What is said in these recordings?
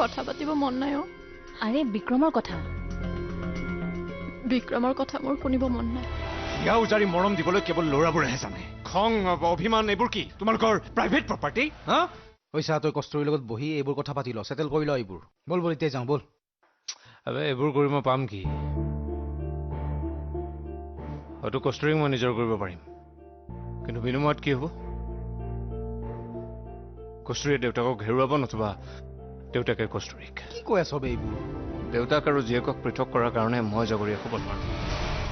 কথা পাতিব মন নাই অ আৰে বিক্ৰমৰ কথা মোৰ শুনিব মন নাই ইয়া উজাৰি মৰম দিবলৈ কেৱল ল'ৰাবোৰেহে জানে খং অভিমান এইবোৰ কি তোমালোকৰ প্ৰাইভেট প্ৰপাৰ্টি হা পইচা তই কষ্টৰীৰ লগত বহি এইবোৰ কথা পাতি ল সেটেল কৰি ল এইবোৰ বল বল এতিয়া যাওঁ বল আবে এইবোৰ কৰি মই পাম কি হয়তো কষ্টৰীক মই নিজৰ কৰিব পাৰিম কিন্তু বিনিময়ত কি হ'ব কষ্টৰীয়ে দেউতাকক হেৰুৱাব নতুবা দেউতাকে কষ্টৰীক কি কৈ আছ বে এইবোৰ দেউতাক আৰু জীয়েকক পৃথক কৰাৰ কাৰণে মই জগৰীয়া হ'ব নোৱাৰো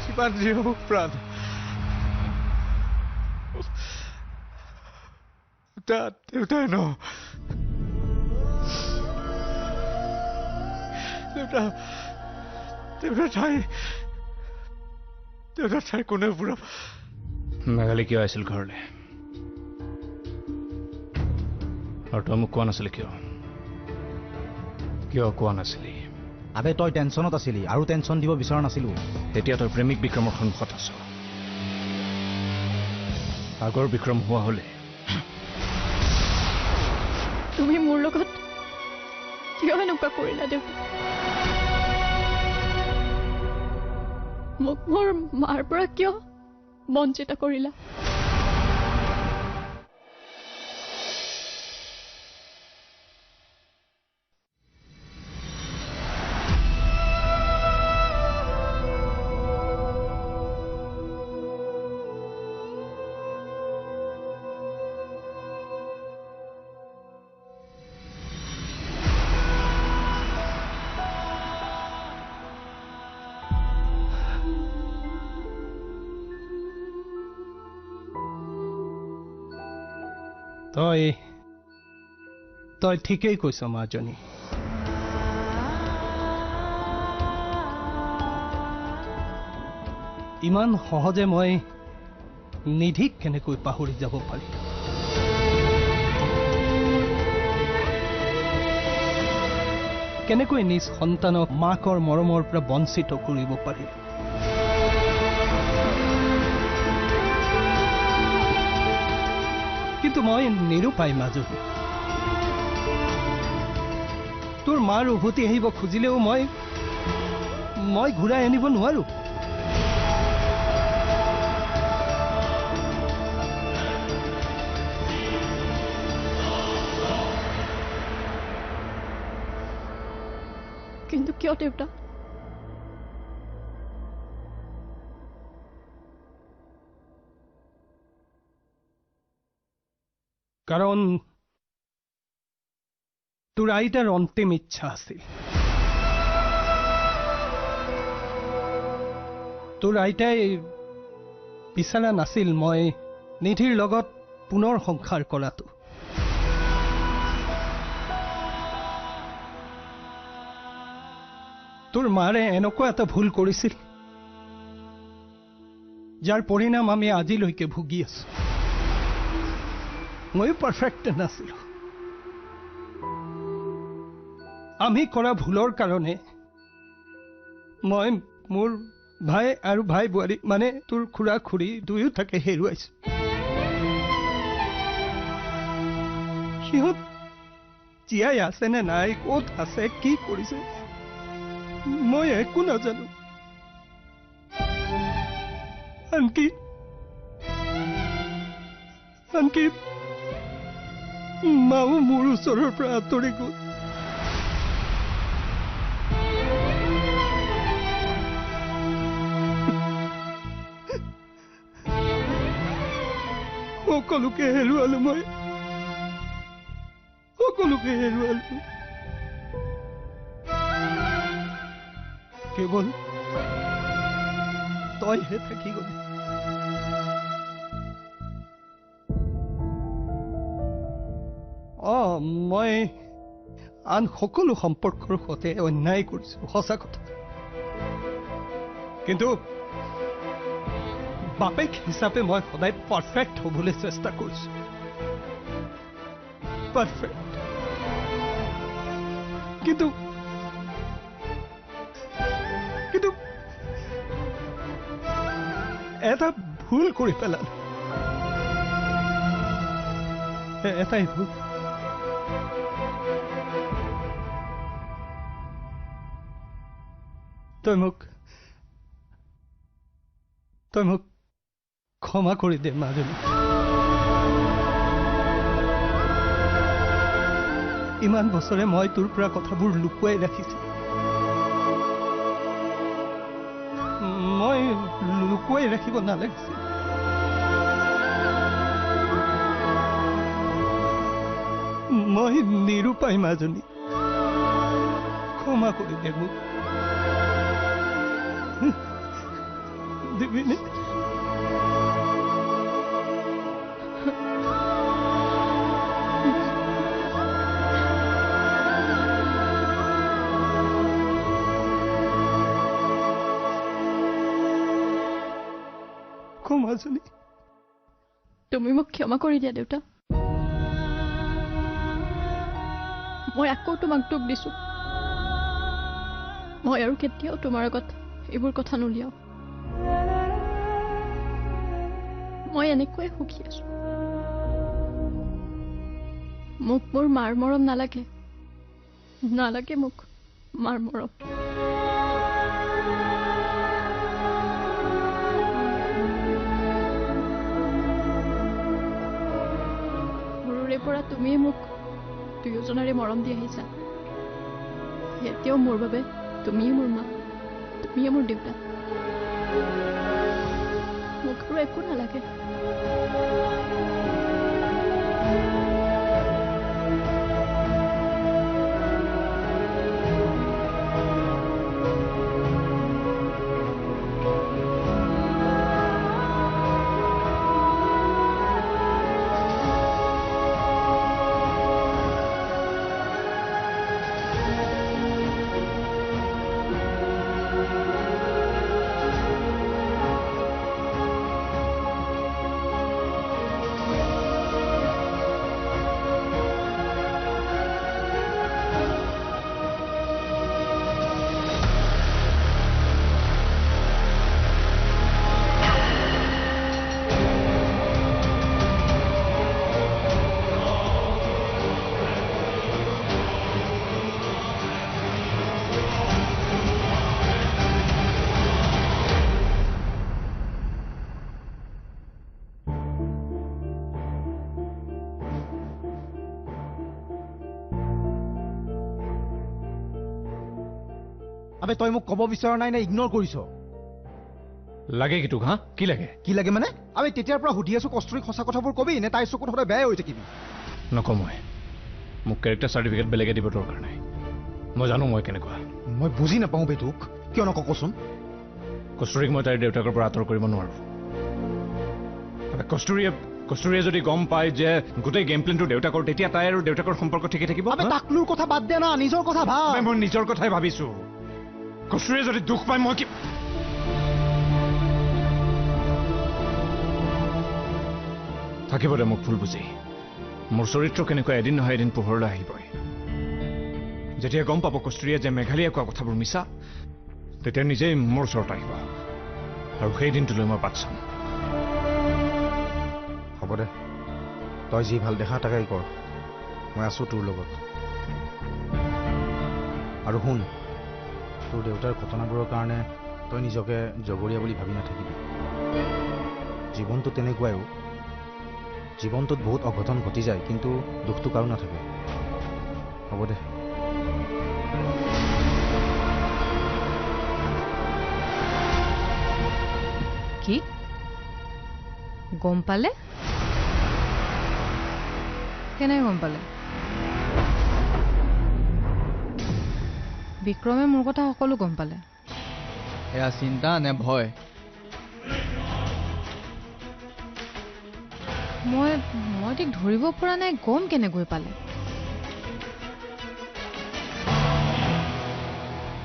যিমান যি হওক প্ৰাণ দেউতাই ন দেউতাৰ ঠাই কোনে পুৰা মেঘালী কিয় আহিছিল ঘৰলৈ আৰু তই মোক কোৱা নাছিলি কিয় কোৱা নাছিলি আবে তই টেনশ্যনত আছিলি আৰু টেনশ্যন দিব বিচৰা নাছিলো এতিয়া তই প্ৰেমিক বিক্ৰমৰ সন্মুখত আছ আগৰ বিক্ৰম হোৱা হলে তুমি মোৰ লগত কিয় এনেকুৱা কৰিলা দেউতা মোক মোৰ মাৰ পৰা কিয় বঞ্চিত কৰিলা তই ঠিকেই কৈছ মাজনী ইমান সহজে মই নিধিক কেনেকৈ পাহৰি যাব পাৰি কেনেকৈ নিজ সন্তানক মাকৰ মৰমৰ পৰা বঞ্চিত কৰিব পাৰি কিন্তু মই নিৰুপায় মাজনী তোৰ মাৰ উভতি আহিব খুজিলেও মই ঘূৰাই আনিব নোৱাৰো কিন্তু কিয় দেউতা কাৰণ তোৰ আইতাৰ অন্তিম ইচ্ছা আছিল তোৰ আইতাই বিচৰা নাছিল মই নিধিৰ লগত পুনৰ সংসাৰ কৰাটো তোৰ মাৰে এনেকুৱা এটা ভুল কৰিছিল যাৰ পৰিণাম আমি আজিলৈকে ভুগি আছো ময়ো পাৰফেক্ট নাছিলো আমি কৰা ভুলৰ কাৰণে মই মোৰ ভাই আৰু ভাই বোৱাৰী মানে তোৰ খুৰা খুৰী দুয়োটাকে হেৰুৱাইছো সিহঁত জীয়াই আছে নে নাই ক'ত আছে কি কৰিছে মই একো নাজানো আনকি মাও মোৰ ওচৰৰ পৰা আঁতৰি গ'ল সকলোকে হেৰুৱালো মই সকলোকে হেৰুৱালো কেৱল তইহে থাকি গলি মই আন সকলো সম্পৰ্কৰ সৈতে অন্যায় কৰিছো সঁচা কথা কিন্তু বাপেক হিচাপে মই সদায় পাৰফেক্ট হ'বলৈ চেষ্টা কৰিছো পাৰফেক্ট কিন্তু এটা ভুল কৰি পেলালো এটাই ভুল তই মোক ক্ষমা কৰি দে মাজনী। ইমান বছৰে মই তোৰ পৰা কথাবোৰ লুকুৱাই ৰাখিছো। মই লুকুৱাই ৰাখিব নালাগিছিল। মই নিৰুপায় মাজনী, ক্ষমা কৰি দে মোক। দিবিনে? মাজনী, তুমি মোক ক্ষমা কৰি দিয়া দেউতা। মই আকৌ তোমাক দুখ দিছো। মই আৰু কেতিয়াও তোমাৰ আগত এইবোৰ কথা নুলিয়াও। মই এনেকৈ সুখী আছো। মোক মোৰ মাৰ মৰম নালাগে, নালাগে মোক মাৰ মৰম। পৰা তুমি মোক দুয়োজনৰে মৰম দি আহিছা। এতিয়াও মোৰ বাবে তুমিয়ে মোৰ মা, তুমিয়ে মোৰ দেউতা। মোক আৰু একো নালাগে। আবে তই মোক ক'ব বিচৰা নাই নে ইগনোৰ কৰিছ? লাগে কি তোক? হা, কি লাগে? কি লাগে মানে? আবে তেতিয়াৰ পৰা সুধি আছো কষ্টুৰীক সঁচা কথাবোৰ কবি নে তাইৰ চকুত সদায় বেয়া হৈ থাকিবি? নকওঁ মই। মোক কেৰেক্টাৰ চাৰ্টিফিকেট বেলেগে দিব দৰকাৰ নাই। মই জানো মই কেনেকুৱা। মই বুজি নাপাওঁ বে তোক। কিয় নকওঁ কচোন? কষ্টুৰীক মই তাইৰ দেউতাকৰ পৰা আঁতৰ কৰিব নোৱাৰো। কষ্টুৰীয়ে যদি গম পায় যে গোটেই গেম প্লেনটো দেউতাকৰ, তেতিয়া তাই আৰু দেউতাকৰ সম্পৰ্ক ঠিকে থাকিব। আবে তাকলুৰ কথা বাদ দে না, নিজৰ কথা ভাব। মই নিজৰ কথাই ভাবিছো। কষ্টুৰীয়ে যদি দুখ পায় মই কি থাকিব দে মোক ভুল বুজি। মোৰ চৰিত্ৰ কেনেকুৱা এদিন নহয় এদিন পোহৰলৈ আহিবই। যেতিয়া গম পাব কষ্টুৰীয়ে যে মেঘালীয়ে কোৱা কথাবোৰ মিছা, তেতিয়া নিজেই মোৰ ওচৰত আহিব আৰু সেই দিনটোলৈ মই বাট চাম। হ'ব দে, তই যি ভাল দেখা তাকেই কৰ। মই আছো তোৰ লগত। আৰু শুন, তোৰ দেউতাৰ ঘটনাবোৰৰ কাৰণে তই নিজকে জগৰীয়া বুলি ভাবি নাথাকিবি। জীৱনটো তেনেকুৱাইও। জীৱনটোত বহুত অঘটন ঘটি যায়, কিন্তু দুখটো কাৰো নাথাকে। হ'ব দে। কি গম পালে? কেনেকৈ গম পালে? বিক্ৰমে মোৰ কথা সকলো গম পালে। এয়া চিন্তা নে ভয়? মই ঠিক ধৰিব পৰা নাই গম কেনেকৈ পালে।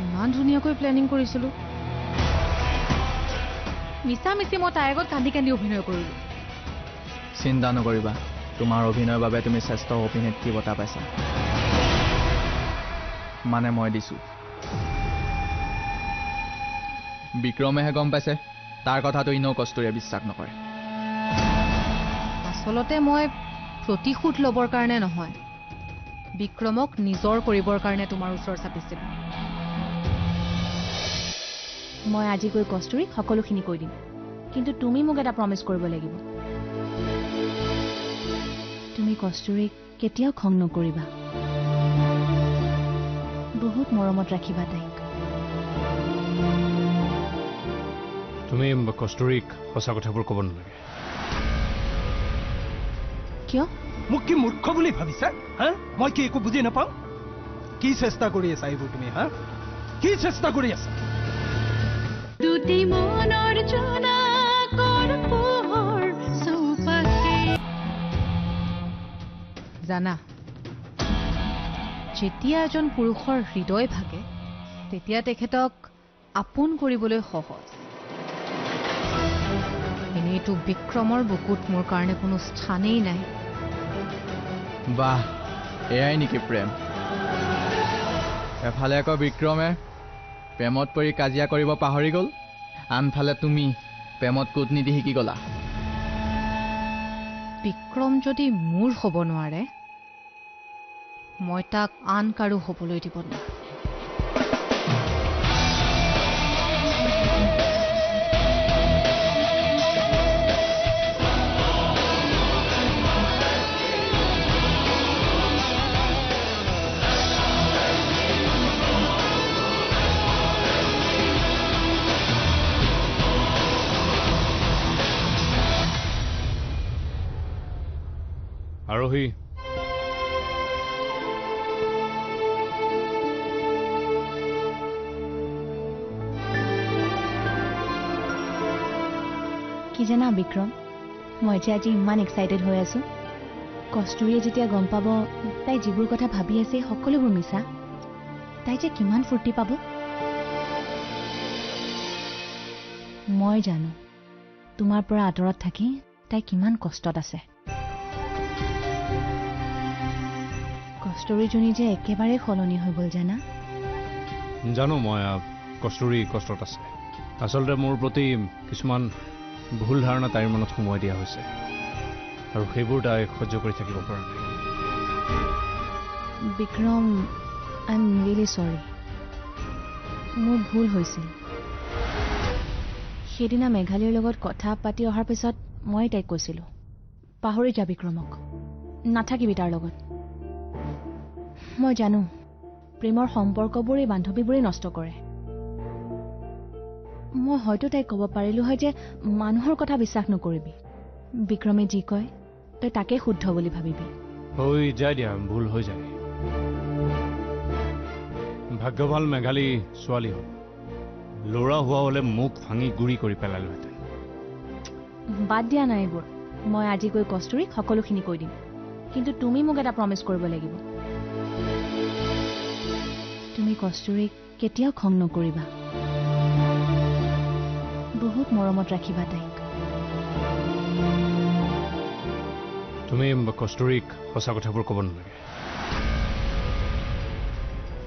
ইমান ধুনীয়াকৈ প্লেনিং কৰিছিলো, মিছামিছি মই তাইৰ আগত কান্দি কান্দি অভিনয় কৰিলো। চিন্তা নকৰিবা, তোমাৰ অভিনয়ৰ বাবে তুমি শ্ৰেষ্ঠ অভিনেত্ৰী বঁটা পাইছা। মানে মই দিছো। বিক্ৰমেহে গম পাইছে। তাৰ কথাটো ইনেও কষ্টুৰীয়ে বিশ্বাস নকৰে। আচলতে মই প্ৰতিশোধ ল'বৰ কাৰণে নহয়, বিক্ৰমক নিজৰ কৰিবৰ কাৰণে তোমাৰ ওচৰ চাপিছিলো। মই আজি গৈ কস্তুৰীক সকলোখিনি কৈ দিম কিন্তু তুমি মোক এটা প্ৰমিছ কৰিব লাগিব তুমি কস্তুৰীক কেতিয়াও খং নকৰিবা বহুত মৰমত ৰাখিবা তাইক তুমি কস্তুৰীক সঁচা কথাবোৰ ক'ব নালাগে কিয় মোক কি মূৰ্খ বুলি ভাবিছা হা মই কি একো বুজি নাপাওঁ কি চেষ্টা কৰি আছা এইবোৰ তুমি হা কি চেষ্টা কৰি আছা দুটি মনৰ জোনাকৰ পোহৰ চৌপাশে জানা যেতিয়া এজন পুৰুষৰ হৃদয় ভাগে তেতিয়া তেখেতক আপোন কৰিবলৈ সহজ এনেইতো বিক্ৰমৰ বুকুত মোৰ কাৰণে কোনো স্থানেই নাই বাহ এয়াই নেকি প্ৰেম এফালে আকৌ বিক্ৰমে প্ৰেমত পৰি কাজিয়া কৰিব পাহৰি গ'ল আনফালে তুমি প্ৰেমত কূটনীতি শিকি গ'লা বিক্ৰম যদি মোৰ হ'ব নোৱাৰে মই তাক আন কাৰো হ'বলৈ দিব নোৱাৰো আৰোহী কি জানা বিক্ৰম মই যে আজি ইমান এক্সাইটেড হৈ আছো কস্তুৰীয়ে যেতিয়া গম পাব তাই যিবোৰ কথা ভাবি আছে সকলোবোৰ মিছা তাই যে কিমান ফূৰ্তি পাব মই জানো তোমাৰ পৰা আঁতৰত থাকি তাই কিমান কষ্টত আছে কস্তুৰীজনী যে একেবাৰে সলনি হৈ গ'ল জানা জানো মই কস্তুৰী কষ্টত আছে আচলতে মোৰ প্ৰতি কিছুমান ভুল ধাৰণা তাইৰ মনত সোমোৱাই দিয়া হৈছে আৰু সেইবোৰ তাই সহ্য কৰি থাকিব পৰা নাই বিক্ৰম আই এম ৰিয়েলি চৰি মোৰ ভুল হৈছিল সেইদিনা মেঘালীৰ লগত কথা পাতি অহাৰ পিছত মই তাইক কৈছিলোঁ পাহৰি যা বিক্ৰমক নাথাকিবি তাৰ লগত মই জানো প্ৰেমৰ সম্পৰ্কবোৰ এই বান্ধৱীবোৰেই নষ্ট কৰে মই হয়তো তাইক ক'ব পাৰিলোঁ হয় যে মানুহৰ কথা বিশ্বাস নকৰিবি বিক্ৰমে যি কয় তই তাকে শুদ্ধ বুলি ভাবিবি হৈ যায় দিয়া ভুল হৈ যায় ভাগ্য ভাল মেঘালী ছোৱালী হ'ল ল'ৰা হোৱা হ'লে মুখ ভাঙি গুৰি কৰি পেলালোহেঁতেন বাদ দিয়া নাই এইবোৰ মই আজি গৈ কস্তুৰীক সকলোখিনি কৈ দিম কিন্তু তুমি মোক এটা প্ৰমিছ কৰিব লাগিব তুমি কস্তুৰীক কেতিয়াও খং নকৰিবা বহুত মৰমত ৰাখিবা তাইক তুমি কস্তুৰীক সঁচা কথাবোৰ ক'ব নালাগে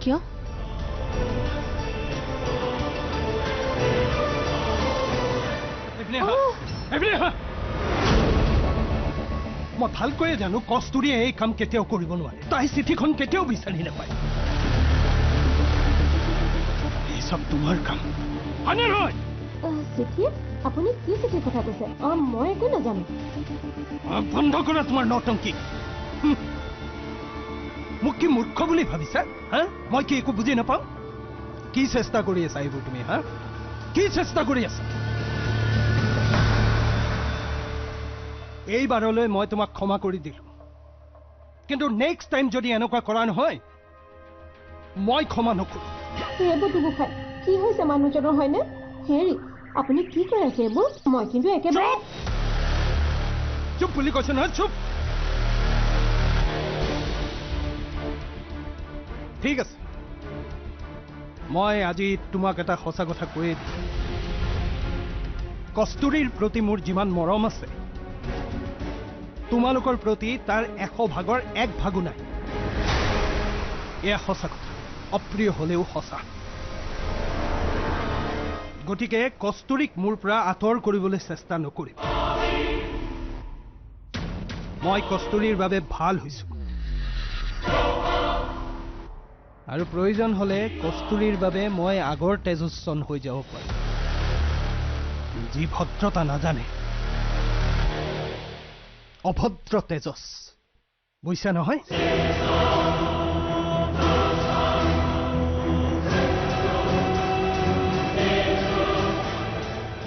কিয় মই ভালকৈয়ে জানো কস্তুৰীয়ে এই কাম কেতিয়াও কৰিব নোৱাৰে তাই চিঠিখন কেতিয়াও বিচাৰি নাপায় এই চব তোমাৰ কাম হয়নে নহয় চিঠি আপুনি কি চিঠিৰ কথা কৈছে মই একো নাজানো বন্ধ কৰা তোমাৰ নটংকি মোক কি মূৰ্খ বুলি ভাবিছা হা মই কি একো বুজি নাপাওঁ কি চেষ্টা কৰি আছা এইবোৰ তুমি হা কি চেষ্টা কৰি আছা এইবাৰলৈ মই তোমাক ক্ষমা কৰি দিলোঁ কিন্তু নেক্সট টাইম যদি এনেকুৱা কৰা নহয় মই ক্ষমা নকৰোঁ এইবোৰ দুগোখাই কি হৈছে মানুহজনৰ হয়নে হেৰি আপুনি কি কৈ আছে এইবোৰ মই কিন্তু একেবাৰে চুপ বুলি কৈছে নহয় চুপ ঠিক আছে মই আজি তোমাক এটা সঁচা কথা কৈয়ে দিম কস্তুৰীৰ প্ৰতি মোৰ যিমান মৰম আছে তোমালোকৰ প্ৰতি তাৰ 100 ভাগৰ 1 ভাগো নাই এয়া সঁচা কথা অপ্ৰিয় হলেও সঁচা গতিকে কস্তুৰীক মোৰ পৰা আঁতৰ কৰিবলৈ চেষ্টা নকৰিম মই কস্তুৰীৰ বাবে ভাল হৈছো আৰু প্ৰয়োজন হলে কস্তুৰীৰ বাবে মই আগৰ তেজস্বন হৈ যাব পাৰোঁ যি ভদ্ৰতা নাজানে অভদ্ৰ তেজস বুজিছা নহয়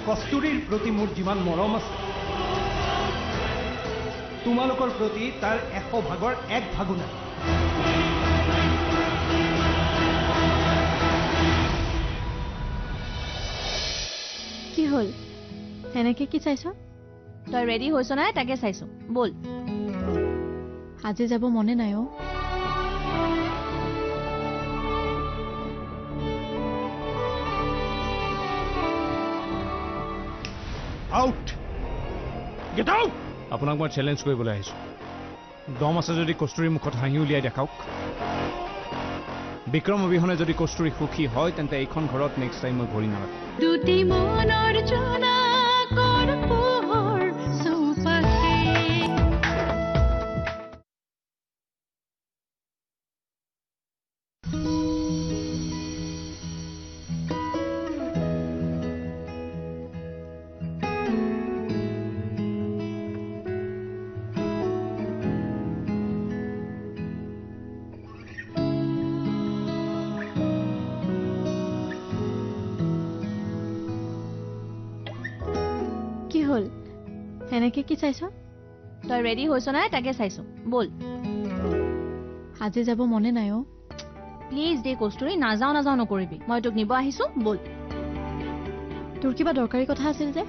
কস্তুৰীৰ প্ৰতি মোৰ যিমান মৰম আছে তোমালোকৰ প্ৰতি তাৰ 100 ভাগৰ 1 ভাগো নাই কি হ'ল এনেকে কি চাইছ তই ৰেডি হৈছ নাই তাকে চাইছো বল আজি যাব মনে নাই অ আউট গেট আউট আপোনাক মই চেলেঞ্জ কৰিবলৈ আহিছোঁ দম আছে যদি কস্তুৰীৰ মুখত হাঁহি উলিয়াই দেখাওক বিক্ৰম অবিহনে যদি কস্তুৰী সুখী হয় তেন্তে এইখন ঘৰত নেক্সট টাইম মই ভৰি নালাগো দুটি মনৰ জনা কৰ পোহৰ চৌপাশে কি হ'ল এনেকে কি চাইছ তই ৰেডি হৈছ নাই তাকে চাইছো বল আজি যাব মনে নাই অ প্লিজ দে কস্তুৰী নাযাও নাযাও নকৰিবি মই তোক নিব আহিছো বল তোৰ কিবা দৰকাৰী কথা আছিল যে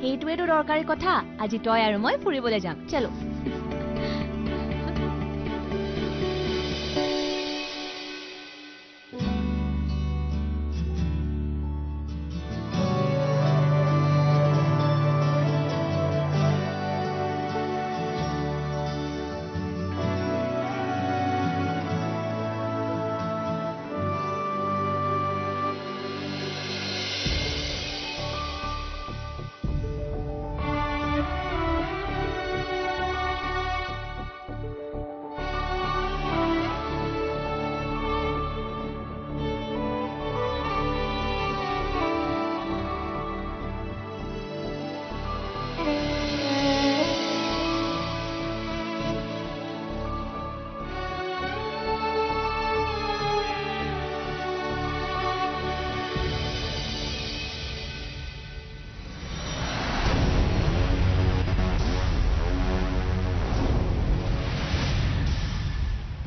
সেইটোৱেতো দৰকাৰী কথা আজি তই আৰু মই ফুৰিবলৈ যাম চলো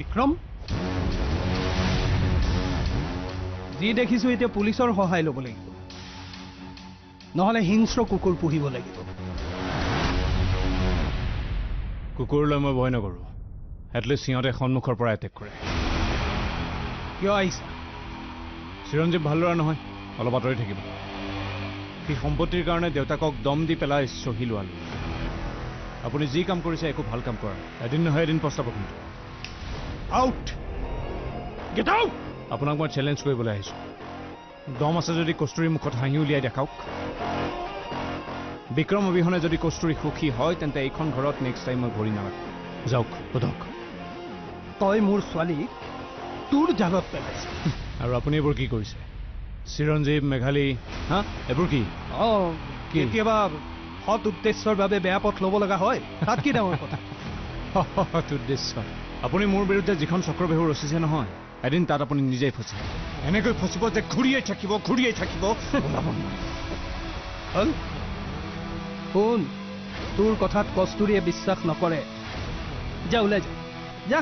বিক্ৰম যি দেখিছো এতিয়া পুলিচৰ সহায় ল'ব লাগিব নহলে হিংস্ৰ কুকুৰ পুহিব লাগিব কুকুৰলৈ মই ভয় নকৰোঁ এটলিষ্ট সিহঁতে সন্মুখৰ পৰা এটেক কৰে কিয় আহিছা চিৰঞ্জীৱ ভাল ল'ৰা নহয় অলপ আঁতৰি থাকিব সি সম্পত্তিৰ কাৰণে দেউতাকক দম দি পেলাই চহী লোৱালো আপুনি যি কাম কৰিছে একো ভাল কাম কৰা এদিন নহয় এদিন পস্তাব কিন্তু আউট গেট আউট আপোনাক মই চেলেঞ্জ কৰিবলৈ আহিছোঁ দম আছে যদি কস্তুৰীৰ মুখত হাঁহি উলিয়াই দেখাওক বিক্ৰম অবিহনে যদি কস্তুৰী সুখী হয় তেন্তে এইখন ঘৰত নেক্সট টাইম মই ভৰি নালাগো যাওক সোধক তই মোৰ ছোৱালীক তোৰ জালত পেলাইছ আৰু আপুনি এইবোৰ কি কৰিছে চিৰঞ্জীৱ মেঘালী হা এইবোৰ কি কেতিয়াবা সৎ উদ্দেশ্যৰ বাবে বেয়া পথ ল'ব লগা হয় তাত কি ডাঙৰ কথা সৎ উদ্দেশ্য আপুনি মোৰ বিৰুদ্ধে যিখন চক্ৰবেহু ৰচিছে নহয় এদিন তাত আপুনি নিজেই ফচিব এনেকৈ ফচিব যে ঘূৰিয়েই থাকিব শুন তোৰ কথাত কস্তুৰীয়ে বিশ্বাস নকৰে যা ওলাই যা